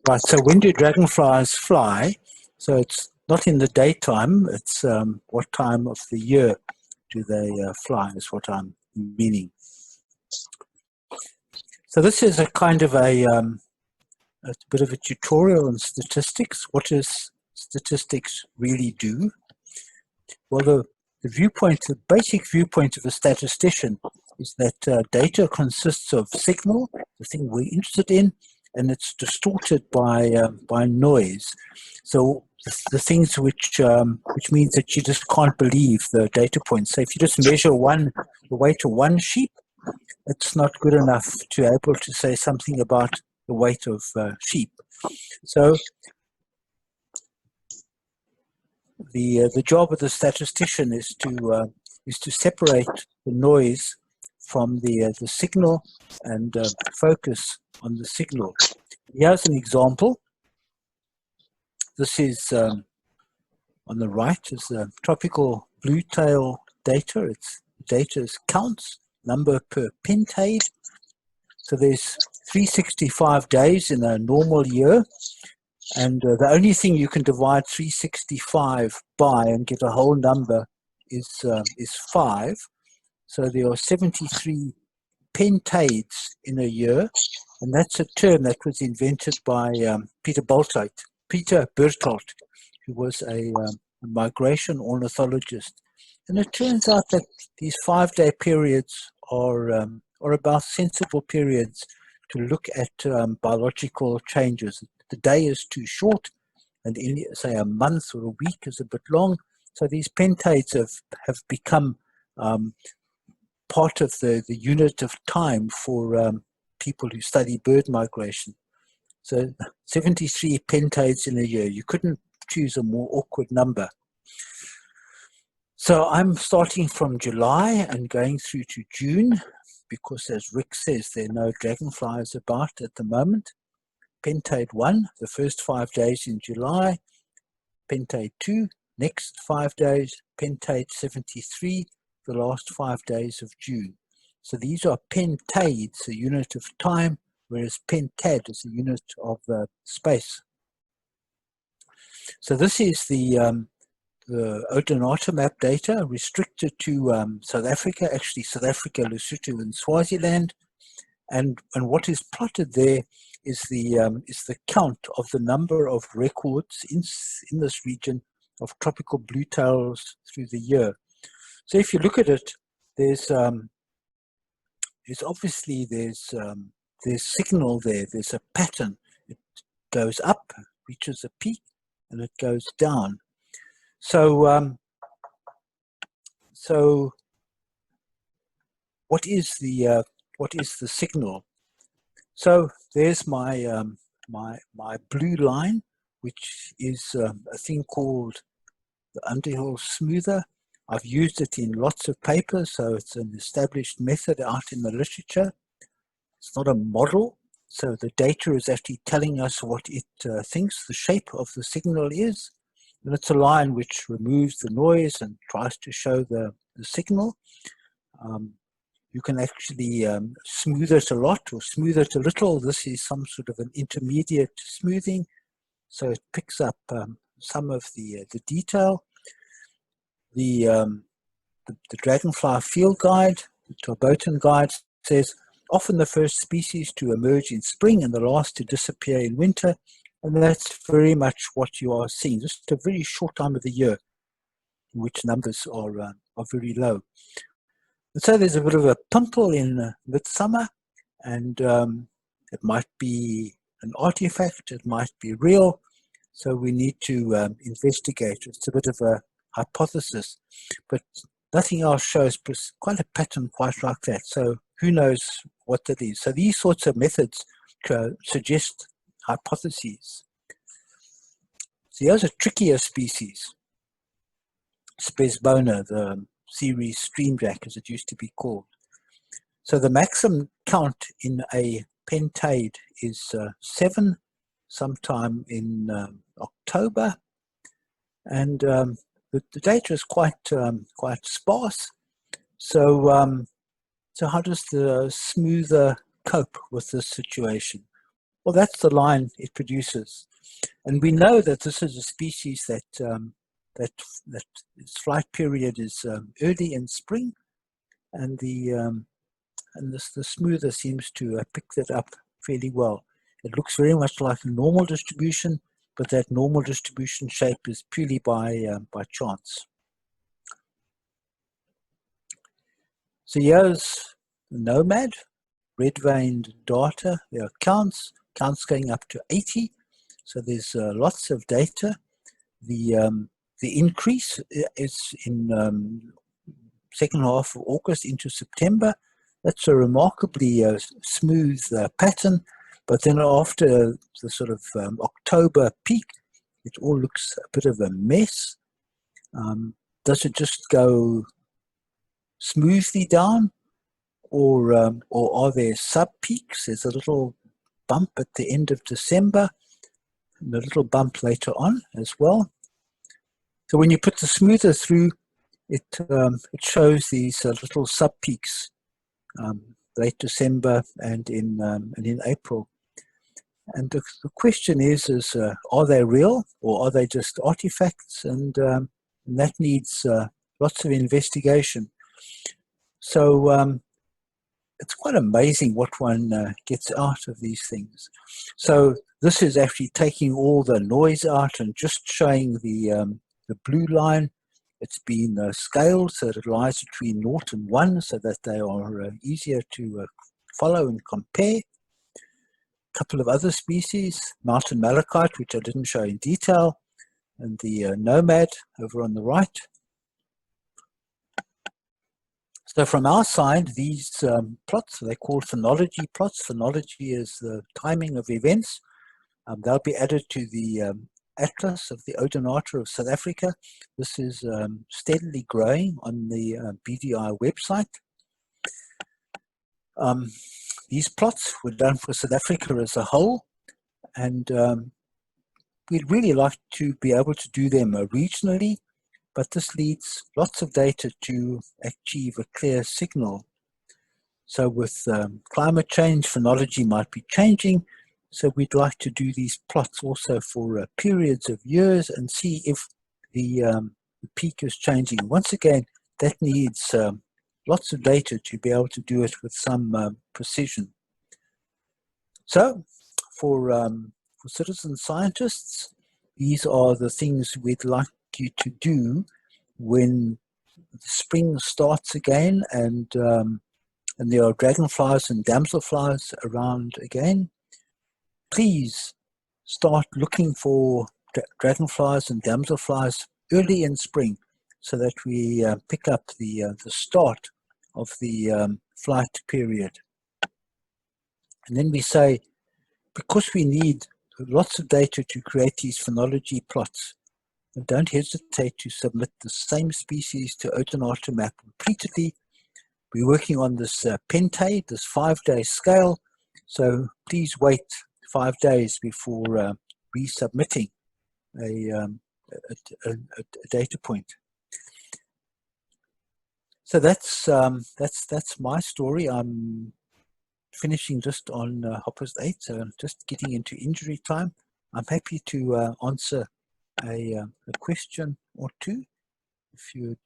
Right, so when do dragonflies fly? So it's not in the daytime, it's what time of the year do they fly is what I'm meaning. So this is a kind of a bit of a tutorial on statistics. What does statistics really do? Well, the basic viewpoint of a statistician is that data consists of signal, the thing we're interested in, and it's distorted by noise. So the things which means that you just can't believe the data points. So if you just measure the weight of one sheep, it's not good enough to be able to say something about the weight of sheep. So the job of the statistician is to separate the noise from the signal and focus on the signal. Here's an example. This is on the right is tropical bluetail data. It's data counts, number per pentade. So there's 365 days in a normal year. And the only thing you can divide 365 by and get a whole number is 5. So there are 73 pentades in a year, and that's a term that was invented by Peter Bertolt, who was a migration ornithologist. And it turns out that these 5-day periods are about sensible periods to look at biological changes. The day is too short, and say a month or a week is a bit long. So these pentades have become part of the unit of time for people who study bird migration. So 73 pentades in a year. You couldn't choose a more awkward number. So I'm starting from July and going through to June, because as Rick says, there are no dragonflies about at the moment. Pentade 1, the first 5 days in July. Pentade 2, next 5 days. Pentade 73, the last 5 days of June. So these are pentades, a unit of time, whereas pentad is a unit of space. So this is the Odonata map data restricted to South Africa, actually South Africa, Lesotho, and Swaziland. And what is plotted there is the count of the number of records in this region of tropical bluetails through the year. So if you look at it, there's obviously signal there. There's a pattern. It goes up, reaches a peak, and it goes down. So so what is the signal? So there's my my blue line, which is a thing called the Underhill smoother. I've used it in lots of papers, so it's an established method out in the literature. It's not a model, so the data is actually telling us what it thinks the shape of the signal is. And it's a line which removes the noise and tries to show the signal. You can actually smooth it a lot or smooth it a little. This is some sort of an intermediate smoothing, so it picks up some of the detail. The Dragonfly Field Guide, the Tarbotan Guide, says often the first species to emerge in spring and the last to disappear in winter, and that's very much what you are seeing. Just a very short time of the year in which numbers are very low. And so there's a bit of a pimple in midsummer, and it might be an artifact, it might be real, so we need to investigate. It's a bit of a hypothesis, but nothing else shows quite a pattern quite like that, so who knows what that is. So these sorts of methods suggest hypotheses. So here's a trickier species, Spesbona, the series streamjack, as it used to be called. So the maximum count in a pentade is 7, sometime in October, and the data is quite sparse. So so how does the smoother cope with this situation? Well, that's the line it produces. And we know that this is a species that that its flight period is early in spring, and the smoother seems to pick that up fairly well. It looks very much like a normal distribution, but that normal distribution shape is purely by chance. So here's the nomad, red-veined data. There are counts going up to 80. So there's lots of data. The increase is in second half of August into September. That's a remarkably smooth pattern. But then after the sort of October peak, it all looks a bit of a mess. Does it just go smoothly down, or are there sub-peaks? There's a little bump at the end of December, and a little bump later on as well. So when you put the smoother through, it shows these little sub-peaks late December and in April. And the question is are they real, or are they just artifacts? And that needs lots of investigation. So it's quite amazing what one gets out of these things. So this is actually taking all the noise out and just showing the blue line. It's been scaled so that it lies between 0 and 1, so that they are easier to follow and compare. A couple of other species, mountain malachite, which I didn't show in detail, and the nomad over on the right. So from our side, these plots, they're called phonology plots. Phonology is the timing of events. They'll be added to the Atlas of the Odonata of South Africa. This is steadily growing on the BDI website. These plots were done for South Africa as a whole, and we'd really like to be able to do them regionally, but this needs lots of data to achieve a clear signal. So with climate change, phonology might be changing, so we'd like to do these plots also for periods of years and see if the peak is changing. Once again, that needs lots of data to be able to do it with some precision. So for citizen scientists, these are the things we'd like you to do when the spring starts again, and there are dragonflies and damselflies around again. Please start looking for dragonflies and damselflies early in spring, so that we pick up the start of the flight period. And then we say, because we need lots of data to create these phonology plots, don't hesitate to submit the same species to Odonata Map repeatedly. We're working on this Pentale, this 5-day scale, so please wait 5 days before resubmitting a data point. So that's my story. I'm finishing just on Hoppers 8, so I'm just getting into injury time. I'm happy to answer a question or two if you'd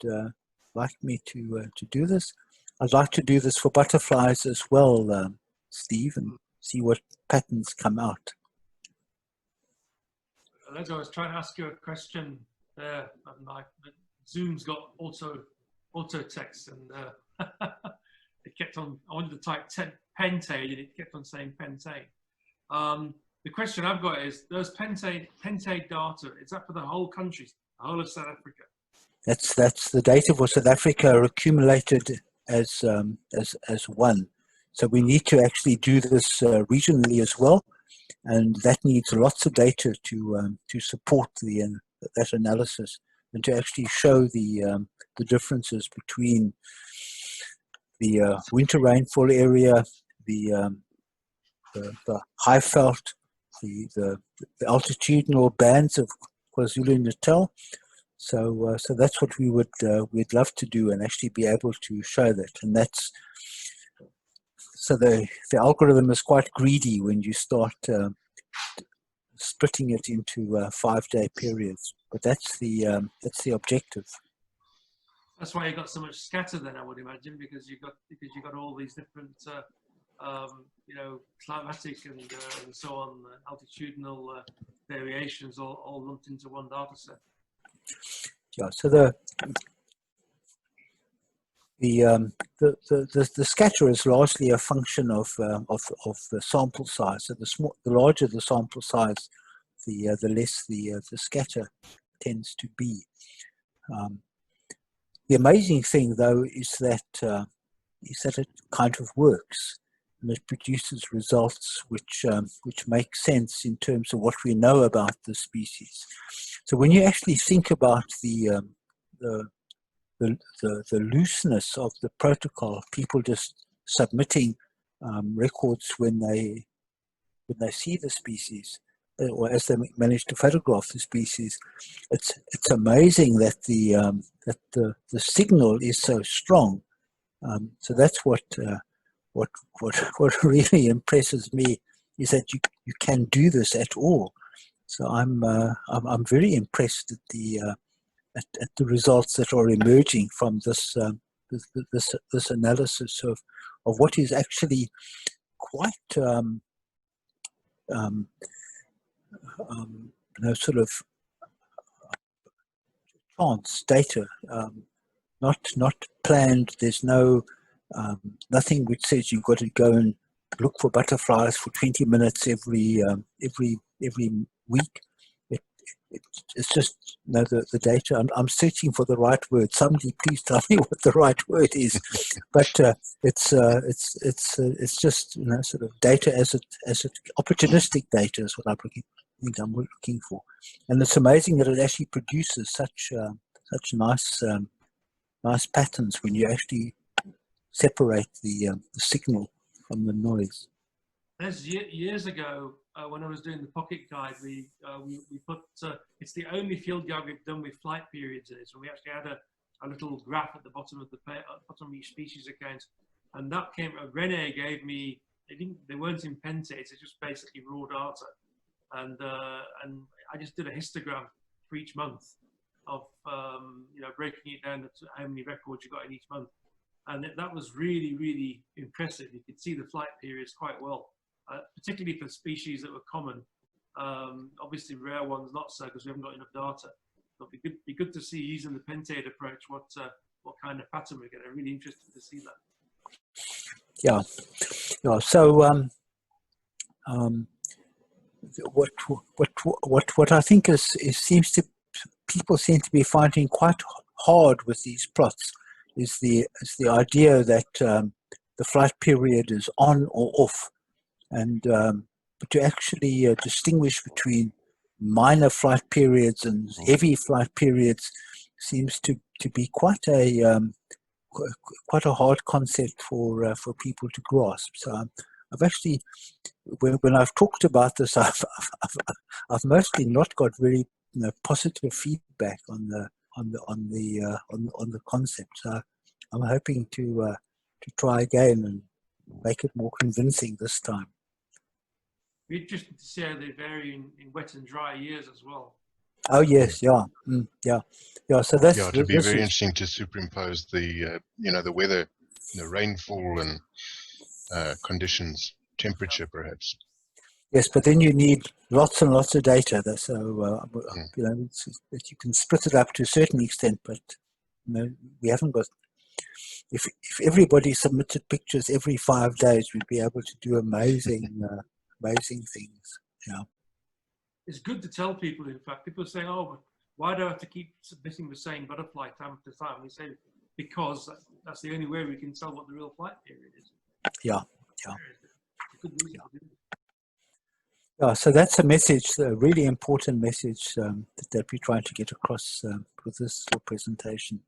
like me to do this. I'd like to do this for butterflies as well, Steve, and see what patterns come out. As I was trying to ask you a question there, Zoom's got auto text, and it kept on. I wanted to type Pentale, and it kept on saying Pentale. The question I've got is: those Pentale data, is that for the whole country, the whole of South Africa? That's the data for South Africa accumulated as one. So we need to actually do this regionally as well, and that needs lots of data to support that analysis and to actually show the differences between the winter rainfall area, the high felt, the altitudinal bands of KwaZulu-Natal. So that's what we'd love to do, and actually be able to show that. And that's so the algorithm is quite greedy when you start splitting it into 5-day periods. But that's the objective. That's why you got so much scatter then, I would imagine, because you got all these different you know, climatic and so on, altitudinal variations all lumped into one data set. Yeah. So the scatter is largely a function of the sample size. So the larger the sample size, the less the scatter tends to be. The amazing thing, though, is that it kind of works, and it produces results which make sense in terms of what we know about the species. So when you actually think about the looseness of the protocol, people just submitting records when they see the species, or as they manage to photograph the species, it's amazing that the signal is so strong. So that's what really impresses me, is that you can do this at all. So I'm very impressed at the results that are emerging from this analysis of what is actually quite sort of chance data, not planned. There's nothing which says you've got to go and look for butterflies for 20 minutes every week. It's just the data. I'm searching for the right word. Somebody please tell me what the right word is. But it's just sort of data as it opportunistic data is what I'm looking for. And it's amazing that it actually produces such nice patterns when you actually separate the signal from the noise. There's years ago when I was doing the pocket guide, we put it's the only field guide we've done with flight periods in it. So we actually had a little graph at the bottom of bottom of each species account, and that came. Rene gave me. They weren't in Pentale. It's just basically raw data, and I just did a histogram for each month of you know, breaking it down to how many records you got in each month, and that was really impressive. You could see the flight periods quite well. Particularly for species that were common. Obviously rare ones not so, because we haven't got enough data. But it'd be good to see, using the Pentale approach, what kind of pattern we get. I'm really interested to see that. Yeah. So what I think is people seem to be finding quite hard with these plots is the idea that the flight period is on or off. And but to actually distinguish between minor flight periods and heavy flight periods seems to be quite a hard concept for people to grasp. So I've actually, when I've talked about this, I've mostly not got very positive feedback on the concept. So I'm hoping to try again and make it more convincing this time. Be interesting to see how they vary in wet and dry years as well. Oh yes, yeah, yeah. So that's it'd be very interesting to superimpose the the weather, the rainfall and conditions, temperature perhaps. Yes, but then you need lots and lots of data. So that you can split it up to a certain extent, but we haven't got. If everybody submitted pictures every 5 days, we'd be able to do amazing things. Yeah. It's good to tell people, in fact. People say, oh, but why do I have to keep submitting the same butterfly time after time? We say, because that's the only way we can tell what the real flight period is. Yeah. Yeah. So that's a message, a really important message that we're trying to get across with this little presentation.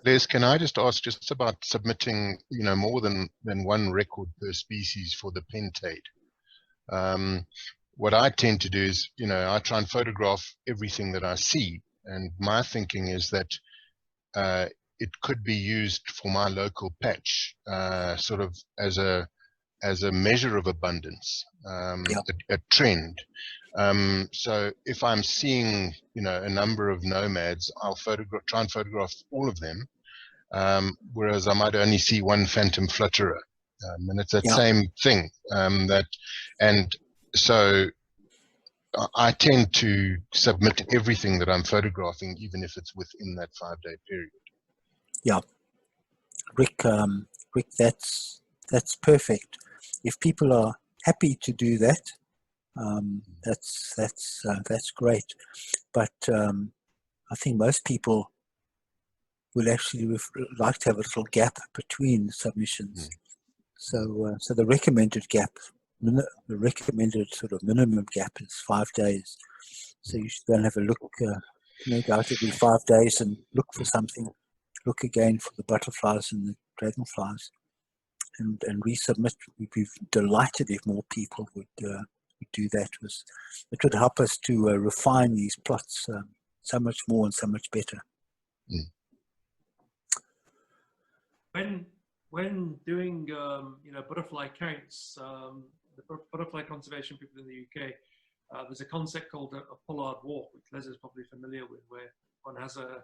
Les, can I just ask just about submitting, more than one record per species for the Pentale? What I tend to do is, I try and photograph everything that I see. And my thinking is that it could be used for my local patch, sort of as a measure of abundance, a trend. So if I'm seeing, a number of nomads, I'll try and photograph all of them, whereas I might only see one phantom flutterer, and it's that same thing. And so I tend to submit everything that I'm photographing, even if it's within that 5-day period. Yeah, Rick, that's perfect. If people are happy to do that, that's great. But I think most people will actually like to have a little gap between submissions. So the recommended gap, the recommended sort of minimum gap is 5 days. So you should go and have a look, go out every 5 days and look for something. Look again for the butterflies and the dragonflies, and resubmit. We'd be delighted if more people would do that. It would help us to refine these plots so much more and so much better. When doing butterfly counts, the butterfly conservation people in the UK, there's a concept called a Pollard walk, which Les is probably familiar with, where one has a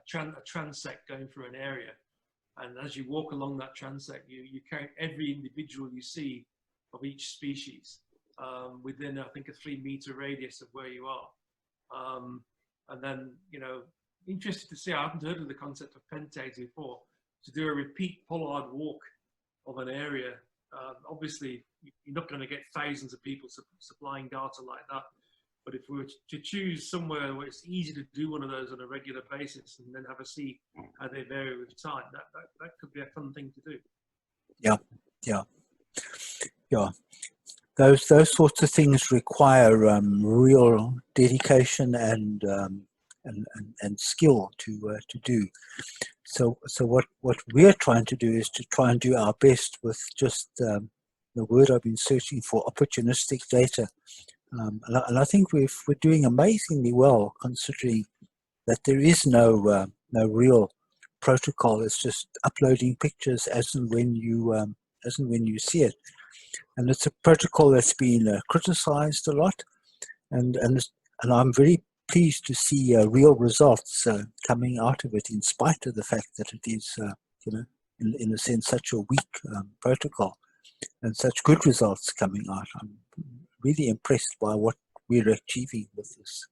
transect going through an area, and as you walk along that transect, you count every individual you see of each species within, I think, a 3-meter radius of where you are. And then, interested to see, I haven't heard of the concept of Pentale before, to do a repeat Pollard walk of an area. Obviously, you're not going to get thousands of people supplying data like that. But if we were to choose somewhere where it's easy to do one of those on a regular basis and then have a see how they vary with time, that could be a fun thing to do. Yeah. Those sorts of things require real dedication and skill to do. So what we're trying to do is to try and do our best with just the word I've been searching for, opportunistic data. And I think we're doing amazingly well, considering that there is no real protocol. It's just uploading pictures as and when you see it, and it's a protocol that's been criticized a lot, and I'm very pleased to see real results coming out of it, in spite of the fact that it is in a sense such a weak protocol, and such good results coming out. I'm really impressed by what we're achieving with this.